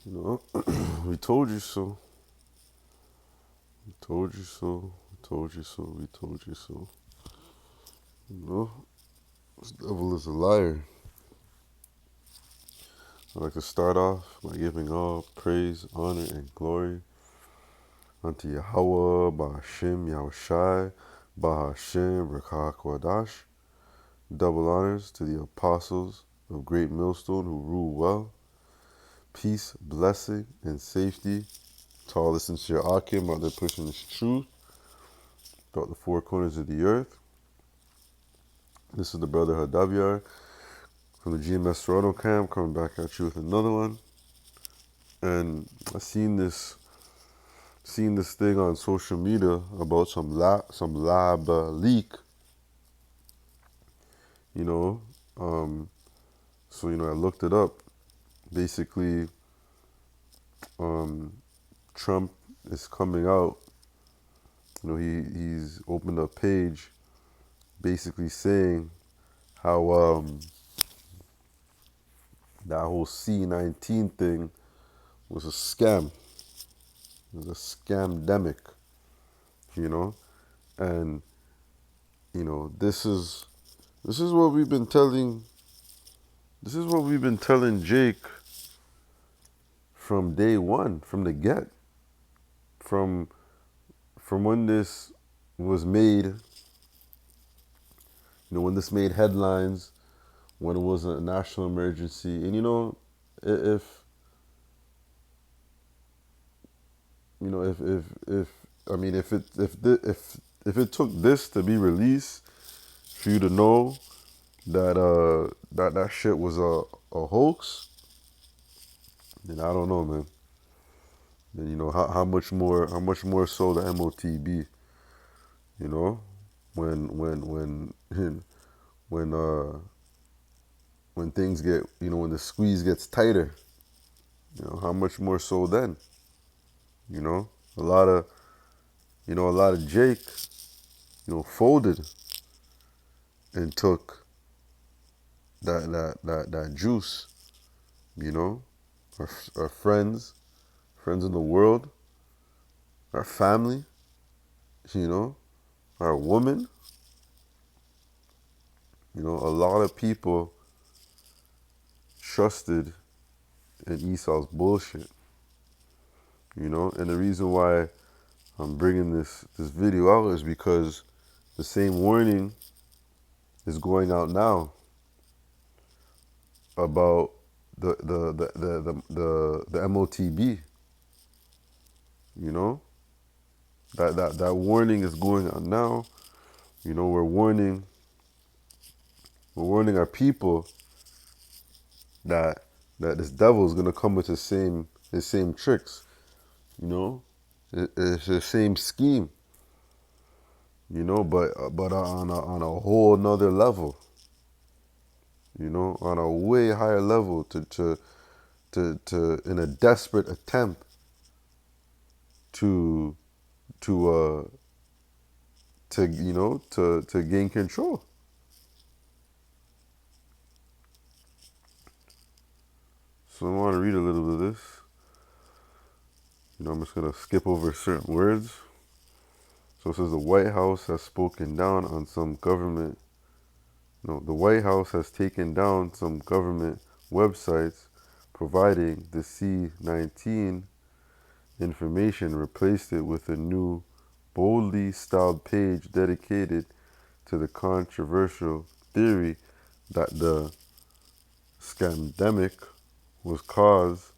You know, we told you so. We told you so. We told you so. We told you so. You know, this devil is a liar. I'd like to start off by giving all praise, honor, and glory unto Yahweh, Bahashim, Yahushai, Bahashim, Rakah Kwadash. Double honors to the apostles of Great Millstone who rule well. Peace, blessing, and safety to all the sincere Akim out there pushing this truth throughout the four corners of the earth. This is the brother Hadavyar from the GMS Toronto camp coming back at you with another one. And I seen this thing on social media about some lab leak, you know. So I looked it up. Basically, Trump is coming out. He's opened a page, basically saying how that whole C-19 thing was a scam. It was a scamdemic, you know, and this is what we've been telling. This is what we've been telling Jake from day one, from the get, from when this was made. When this made headlines, when it was a national emergency, and if if I mean if it took this to be released for you to know that that shit was a hoax, then I don't know, man. Then how much more so the MOTB, you know, when when when things get when the squeeze gets tighter, how much more so then, you know, a lot of Jake, folded and took that juice, you know, our friends in the world, our family, our woman, a lot of people trusted in Esau's bullshit, and the reason why I'm bringing this video out is because the same warning is going out now about the MOTB, that warning is going out now. We're warning our people that this devil is gonna come with his same tricks, it's the same scheme, but on a whole nother level, on a way higher level to in a desperate attempt to to to gain control. So I want to read a little bit of this. I'm just gonna skip over certain words. So it says the White House has spoken down on some government. No, the White House has taken down some government websites providing the C-19 information, replaced it with a new, boldly styled page dedicated to the controversial theory that the scamdemic was caused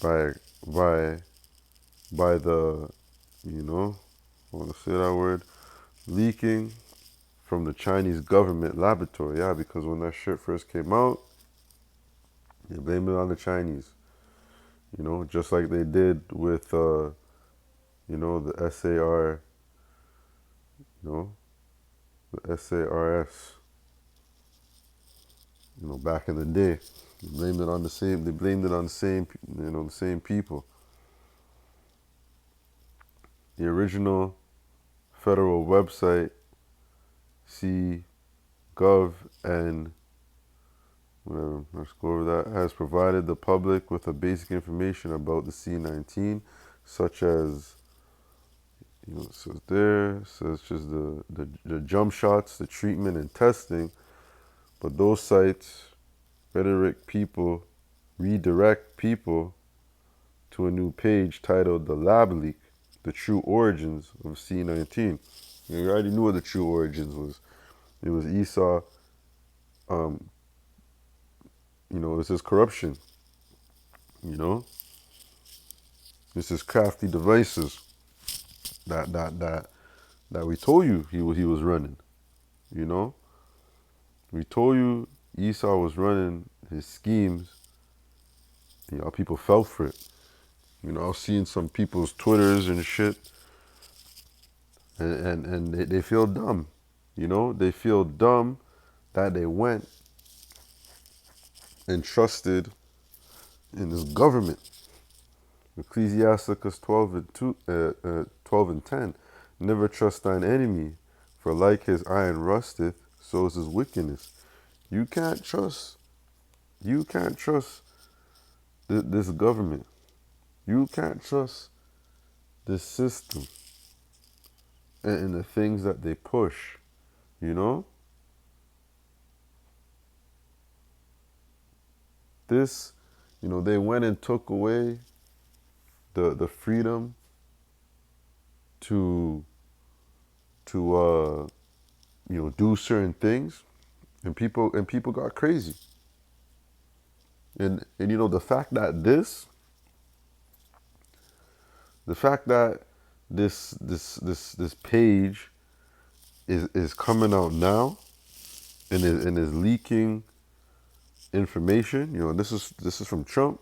by the, I want to say that word, leaking from the Chinese government laboratory. Yeah, because when that shit first came out, they blamed it on the Chinese. Just like they did with, the SAR, the SARS, back in the day. They blamed it on the same, the same people. The original federal website, CGov and Whatever. Let's go over that. Has provided the public with a basic information about the C-19, such as, it says there, it says just the jump shots, the treatment and testing. But those sites redirect people to a new page titled The Lab Leak, The True Origins of C-19. You already knew what the true origins was. It was Esau, um, it was his corruption, you know? It's his crafty devices that we told you he was running, you know? We told you Esau was running his schemes, people fell for it. I was seeing some people's Twitters and shit, and they feel dumb. They feel dumb that they went and trusted in this government. Ecclesiasticus 12 and 10. Never trust thine enemy, for like his iron rusteth, so is his wickedness. You can't trust. You can't trust this government. You can't trust this system and the things that they push. You know? This, they went and took away the freedom to do certain things, and people got crazy. And the fact that this page is coming out now and is leaking information. This is from Trump.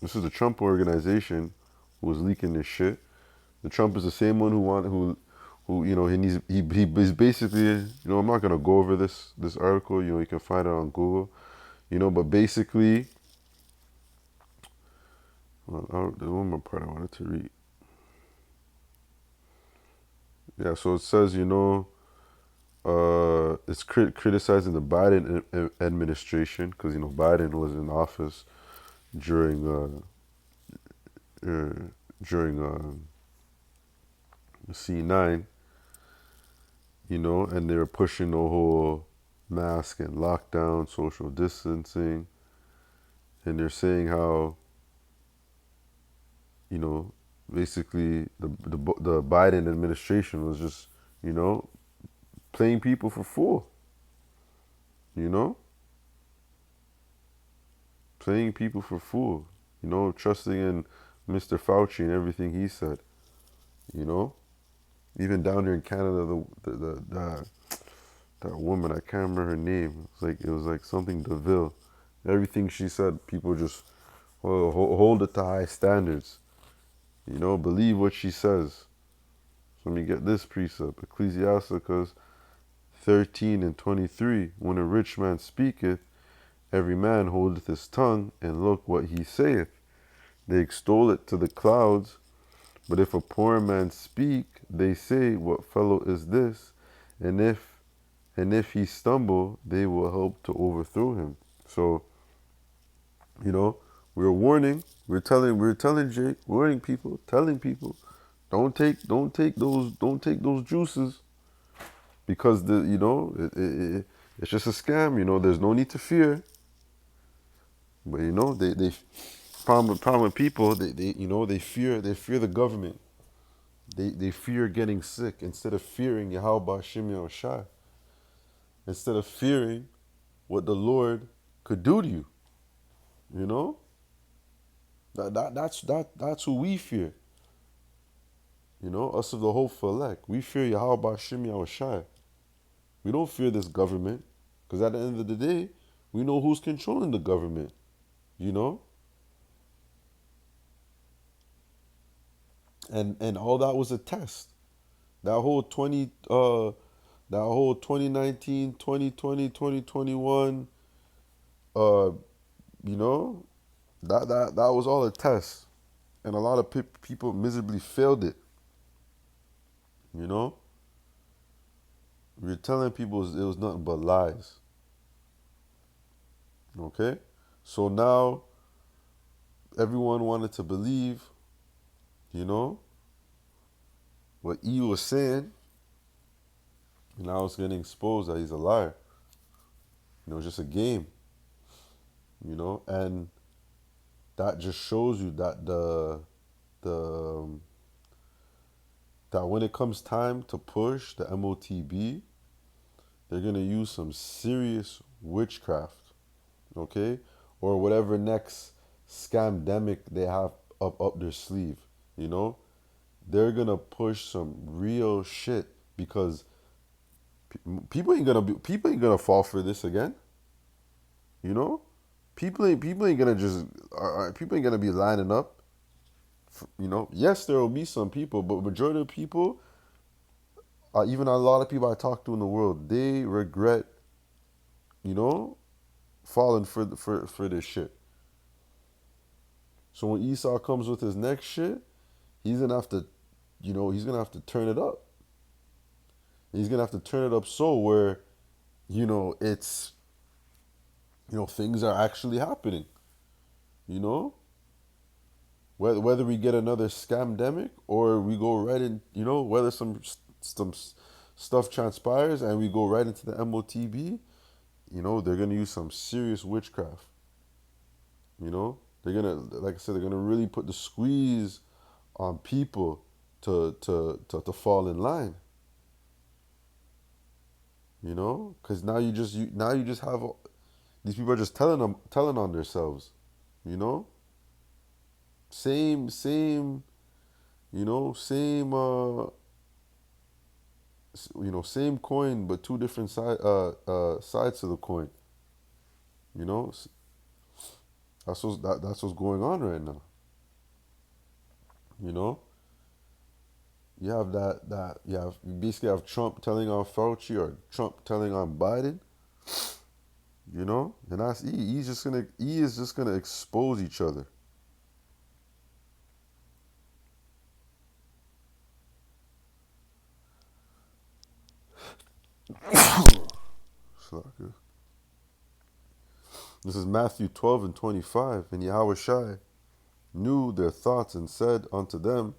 This is the Trump organization who was leaking this shit. The Trump is the same one he's basically, I'm not gonna go over this article. You can find it on Google. But basically, there's one more part I wanted to read. Yeah, so it says, it's criticizing the Biden administration because Biden was in office during C9, and they were pushing the whole mask and lockdown, social distancing, and they're saying how basically the Biden administration was just playing people for fool, playing people for fool, trusting in Mr. Fauci and everything he said, even down here in Canada, that woman, I can't remember her name. It was like something DeVille. Everything she said, people just hold it to high standards. Believe what she says. So let me get this precept. Ecclesiasticus 13 and 23. When a rich man speaketh, every man holdeth his tongue, and look what he saith. They extol it to the clouds. But if a poor man speak, they say, what fellow is this? And if he stumble, they will help to overthrow him. So, we're warning, we're telling Jake, warning people, telling people, don't take those juices, because it's just a scam. There's no need to fear. But they problem with people, they fear the government. They fear getting sick instead of fearing Yahweh Shem Shai. Instead of fearing what the Lord could do to you. That's who we fear. Us of the hopeful elect. We fear Yahweh Shem Shai. We don't fear this government, because at the end of the day, we know who's controlling the government. And all that was a test. That whole 2019, 2020, 2021, that was all a test. And a lot of people miserably failed it. We were telling people it was nothing but lies. Okay? So now everyone wanted to believe, you know, what E was saying, and now it's getting exposed that he's a liar. It's just a game, and that just shows you that the that when it comes time to push the MOTB, they're gonna use some serious witchcraft, okay, or whatever next scamdemic they have up their sleeve. You know, they're gonna push some real shit because people ain't gonna fall for this again. You know, people ain't gonna just people ain't gonna be lining up. Yes, there will be some people, but majority of people, even a lot of people I talk to in the world, they regret, you know, falling for this shit. So when Esau comes with his next shit, he's gonna have to, he's gonna have to turn it up. He's gonna have to turn it up so where, it's, things are actually happening. You know, whether we get another scamdemic or we go right in, whether some stuff transpires and we go right into the MOTB, they're gonna use some serious witchcraft. They're gonna, like I said, they're gonna really put the squeeze on people to fall in line. Because now you just have these people are just telling on themselves. You know, same. Same. Same coin, but two different sides to the coin. You know, that's what's going on right now. You know, you basically have Trump telling on Fauci or Trump telling on Biden. And that's E. E is just gonna expose each other. This is Matthew 12 and 25. And Yahweh Shai knew their thoughts and said unto them,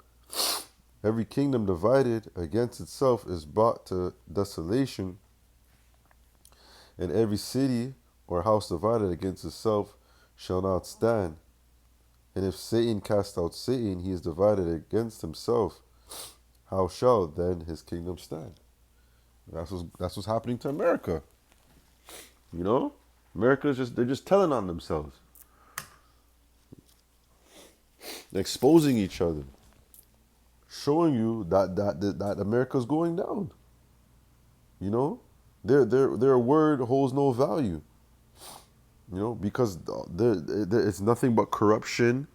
every kingdom divided against itself is brought to desolation, and every city or house divided against itself shall not stand. And if Satan cast out Satan, he is divided against himself. How shall then his kingdom stand? That's what's happening to America. You know, they're just telling on themselves, exposing each other, showing you that America's going down. You know, their word holds no value. Because it's nothing but corruption.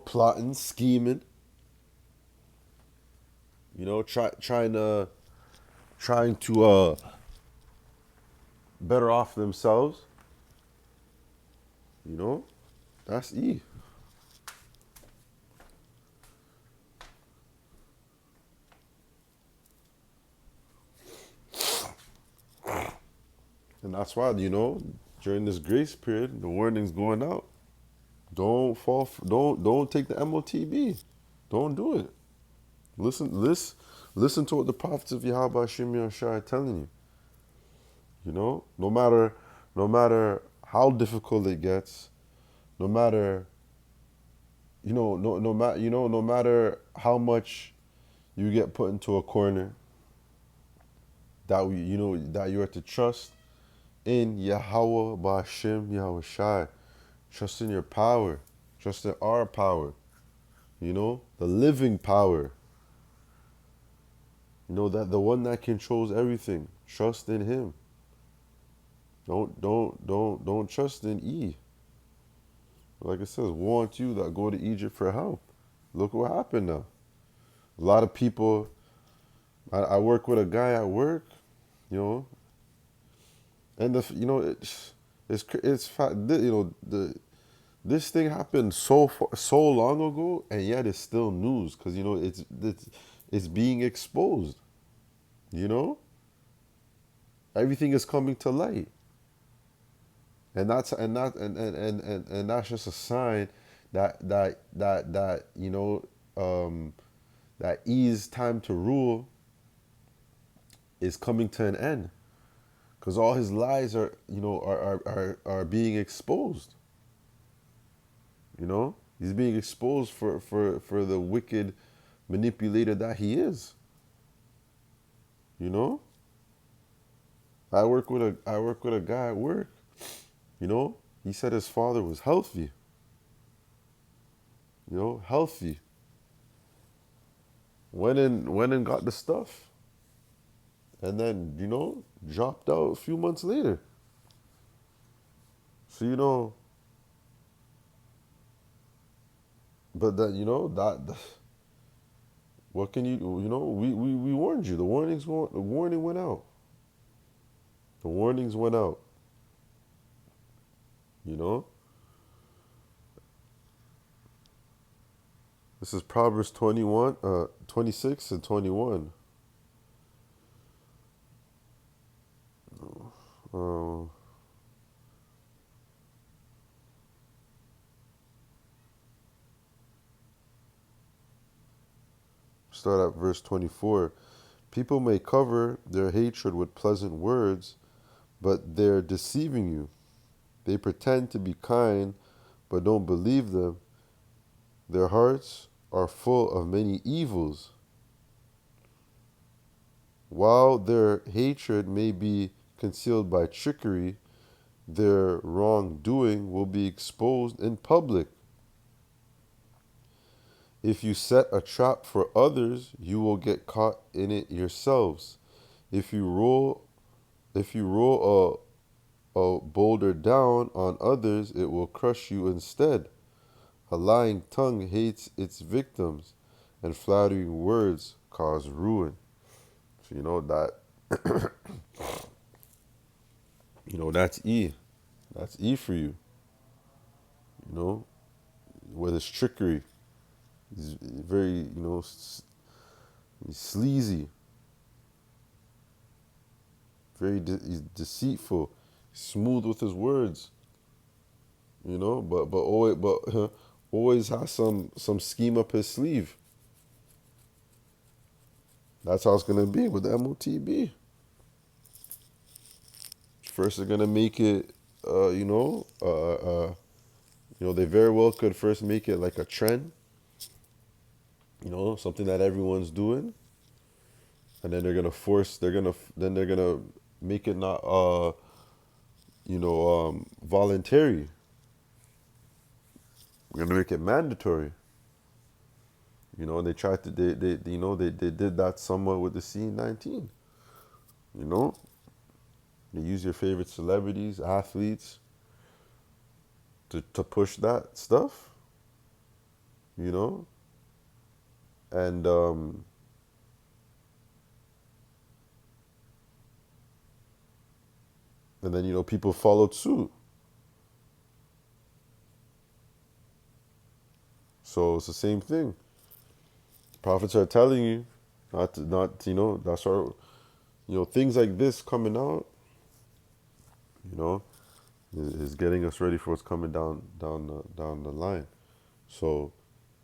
Plotting, scheming. Trying to better off themselves. That's E. And that's why, during this grace period, the warning's going out. Don't take the MOTB. Don't do it. Listen to what the prophets of Yahweh Shimei Shai are telling you. No matter how difficult it gets, no matter no matter how much you get put into a corner, that you are to trust in Yahweh Ba'Shem Yahweh Shai. Trust in your power. Trust in our power. The living power. That the one that controls everything. Trust in him. Don't trust in E. Like it says, woe unto you that go to Egypt for help. Look what happened now. A lot of people. I work with a guy at work, and this thing happened so long ago, and yet it's still news because it's being exposed. Everything is coming to light, and that's just a sign that that E's time to rule is coming to an end, because all his lies are are being exposed. He's being exposed for the wicked manipulator that he is. you know I work with a guy at work. He said his father was healthy. Healthy. Went and got the stuff, and then dropped out a few months later. So but that what can we warned you. The warning went out. The warnings went out. You know this is Proverbs 21, 26 and 21. Uh, Start at verse 24. People may cover their hatred with pleasant words, but they're deceiving you. They pretend to be kind, but don't believe them. Their hearts are full of many evils. While their hatred may be concealed by trickery, their wrongdoing will be exposed in public. If you set a trap for others, you will get caught in it yourselves. If you roll if you roll a boulder down on others, it will crush you instead. A lying tongue hates its victims, and flattering words cause ruin. So that's E. That's E for you. You know, with his trickery, he's very he's sleazy, he's deceitful, smooth with his words. But always has some scheme up his sleeve. That's how it's gonna be with the MOTB. First, they're gonna make it, they very well could first make it like a trend, something that everyone's doing, and then they're gonna make it not, voluntary. We're gonna make it mandatory. And they tried to, they did that somewhat with the C19. You know, they use your favorite celebrities, athletes, to push that stuff. You know, and then people followed suit. So it's the same thing. Prophets are telling you not that's our things like this coming out. You know, is getting us ready for what's coming down the line. So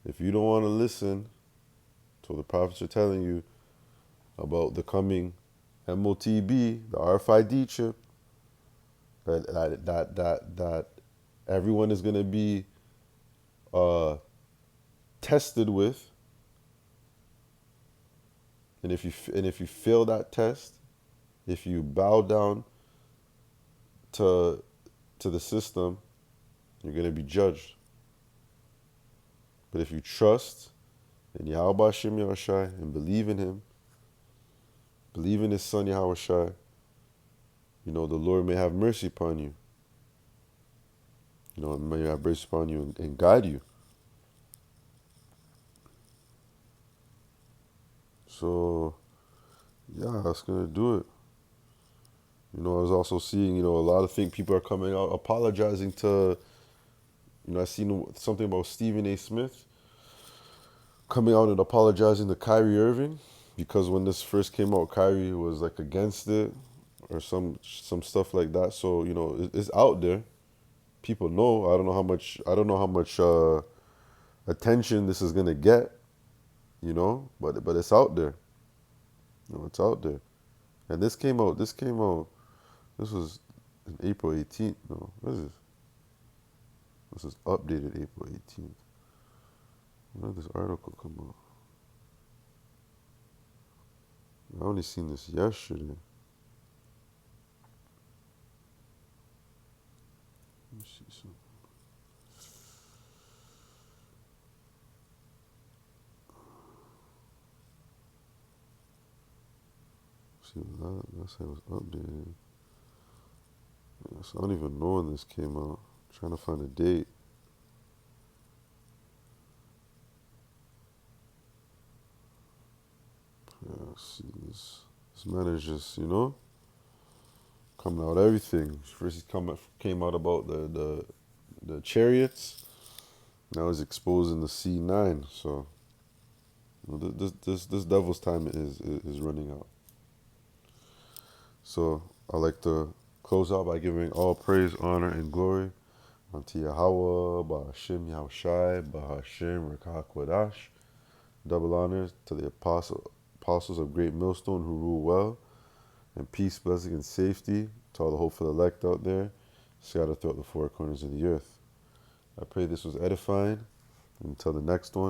if you don't want to listen to what the prophets are telling you about the coming MOTB, the RFID chip, that everyone is going to be tested with, and if you fail that test, if you bow down to the system, you're going to be judged. But if you trust in Yahweh Shem Yahushai and believe in him, believe in his son Yahushai, the Lord may have mercy upon you. May have mercy upon you and guide you. So, yeah, that's going to do it. I was also seeing, a lot of people are coming out apologizing to, I seen something about Stephen A. Smith coming out and apologizing to Kyrie Irving, because when this first came out, Kyrie was like against it or some stuff like that. So, it's out there. people know. I don't know how much. I don't know how much attention this is gonna get. But it's out there. It's out there. And this came out. This came out. This was in April 18th. No, what is this? This is updated April 18th. When did this article come out? I only seen this yesterday. Let me see something. See, that's how it was updated. Yeah, so I don't even know when this came out. I'm trying to find a date. Yeah, see, this man is just, coming out everything. First he came out about the chariots. Now he's exposing the C9. So this devil's time is running out. So I like to close out by giving all praise, honor, and glory unto Yahweh, Ba'ashim Yahushai, Ba'ashim Rekah Kodash. Double honors to the apostles of Great Millstone who rule well, and peace, blessing, and safety to all the hopeful elect out there, scattered throughout the four corners of the earth. I pray this was edifying. Until the next one.